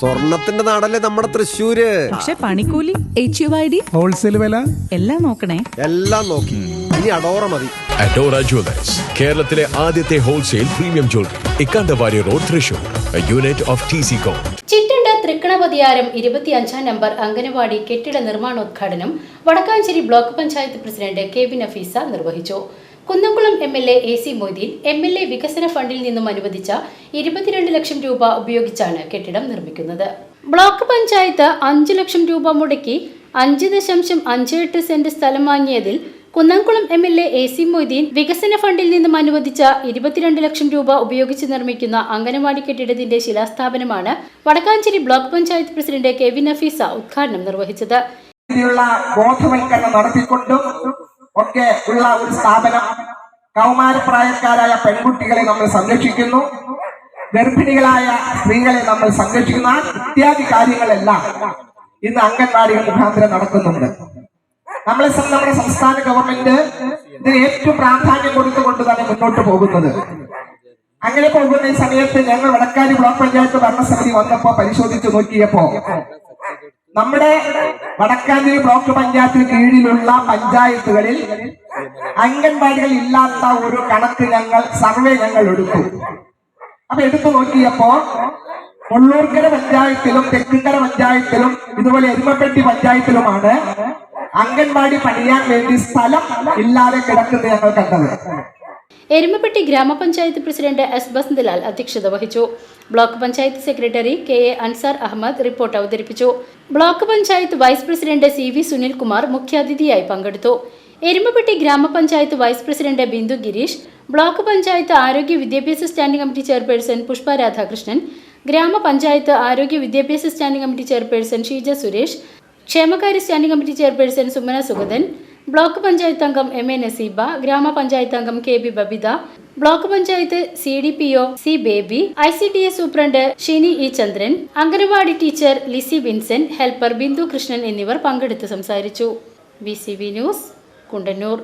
സ്വർണത്തിന്റെ നാടല്ലേ നമ്മുടെ തൃശ്ശൂര്. പക്ഷെ പണിക്കൂലി, HUID, ഹോൾസെയിൽ വില എല്ലാം നോക്കണേ. എല്ലാം നോക്കി. ഇനി അഡോറ മതി. അഡോറ ജുവലേഴ്സ്, കേരളത്തിലെ ആദ്യത്തെ wholesale premium jewellery, Ikkandavari road, Thrissur, unit of TC-Com. Chittanda Thrikkanapathiyaram 25 number anganwadi കെട്ടിട നിർമ്മാണോദ്ഘാടനം Vadakkanchery block panchayat president KB Nafeesa നിർവഹിച്ചു. Kunnamkulam MLA AC Moideen MLA വികസന ഫണ്ടിൽ നിന്നും അനുവദിച്ച 22 ലക്ഷം രൂപ ഉപയോഗിച്ചാണ് കെട്ടിടം നിർമ്മിക്കുന്നത്. ബ്ലോക്ക് പഞ്ചായത്ത് 5 ലക്ഷം രൂപ മുടക്കി 5.58 സെന്റ് സ്ഥലം വാങ്ങിയതിൽ കുന്നംകുളം MLA AC മൊയ്തീൻ വികസന ഫണ്ടിൽ നിന്നും അനുവദിച്ച 22 ലക്ഷം രൂപ ഉപയോഗിച്ച് നിർമ്മിക്കുന്ന അംഗനവാടി കെട്ടിടത്തിന്റെ ശിലാസ്ഥാപനമാണ് Vadakkanchery block panchayat president KB Nafeesa ഉദ്ഘാടനം നിർവഹിച്ചത്. ബോധവൽക്കരണം നടത്തിക്കൊണ്ടും ഒക്കെ ഉള്ള ഒരു സ്ഥാപനം. കൗമാരപ്രായക്കാരായ പെൺകുട്ടികളെ നമ്മൾ സംരക്ഷിക്കുന്നു, ഗർഭിണികളായ സ്ത്രീകളെ നമ്മൾ സംരക്ഷിക്കുന്ന ഇത്യാദി കാര്യങ്ങളെല്ലാം ഇന്ന് അംഗൻവാടികൾ മുഖാന്തരം നടക്കുന്നുണ്ട്. നമ്മുടെ സംസ്ഥാന ഗവൺമെന്റ് ഇതിന് ഏറ്റവും പ്രാധാന്യം കൊടുത്തുകൊണ്ട് തന്നെ മുന്നോട്ട് പോകുന്നത്. അങ്ങനെ പോകുന്ന ഈ സമയത്ത് ഞങ്ങൾ വടക്കാരി ബ്ലോക്ക് പഞ്ചായത്ത് ഭരണസമിതി വന്നപ്പോ പരിശോധിച്ചു നോക്കിയപ്പോ നമ്മുടെ വടക്കാഞ്ചേരി ബ്ലോക്ക് പഞ്ചായത്തിന് കീഴിലുള്ള പഞ്ചായത്തുകളിൽ അംഗൻവാടികൾ ഇല്ലാത്ത ഒരു കണക്ക് സർവേ എടുത്തു. അപ്പൊ എടുത്തു നോക്കിയപ്പോ കൊള്ളൂർക്കര പഞ്ചായത്തിലും തെക്കുംകര പഞ്ചായത്തിലും ഇതുപോലെ എരുമപ്പെട്ടി പഞ്ചായത്തിലുമാണ് അംഗൻവാടി പണിയാൻ വേണ്ടി സ്ഥലം ഇല്ലാതെ കിടക്കുന്നത് ഞങ്ങൾ കണ്ടത്. എരുമപ്പെട്ടി ഗ്രാമപഞ്ചായത്ത് പ്രസിഡന്റ് S ബസന്തലാൽ അധ്യക്ഷത വഹിച്ചു. Block panchayat secretary KA Ansar Ahammed report അവതരിപ്പിച്ചു. Block panchayat vice president CV Sunilkumar മുഖ്യാതിഥിയായി പങ്കെടുത്തു. Erumapetty gramapanchayat vice president Bindu Girish, block panchayat ആരോഗ്യ വിദ്യാഭ്യാസ standing committee chairperson Pushpa Radhakrishnan, gramapanchayat ആരോഗ്യ വിദ്യാഭ്യാസ standing committee chairperson Sheeja Suresh, ക്ഷേമകാര്യ standing committee chairperson Sumana Sugathan, block panchayat അംഗം MA നസീബ, ഗ്രാമപഞ്ചായത്ത് അംഗം KB Babitha, block panchayat CDPO C Baby, ICDS superintendent Shini E Chandran, anganwadi teacher Lissy Vincent, helper Bindu Krishnan എന്നിവർ പങ്കെടുത്ത് സംസാരിച്ചു. BCV news, Kundannoor.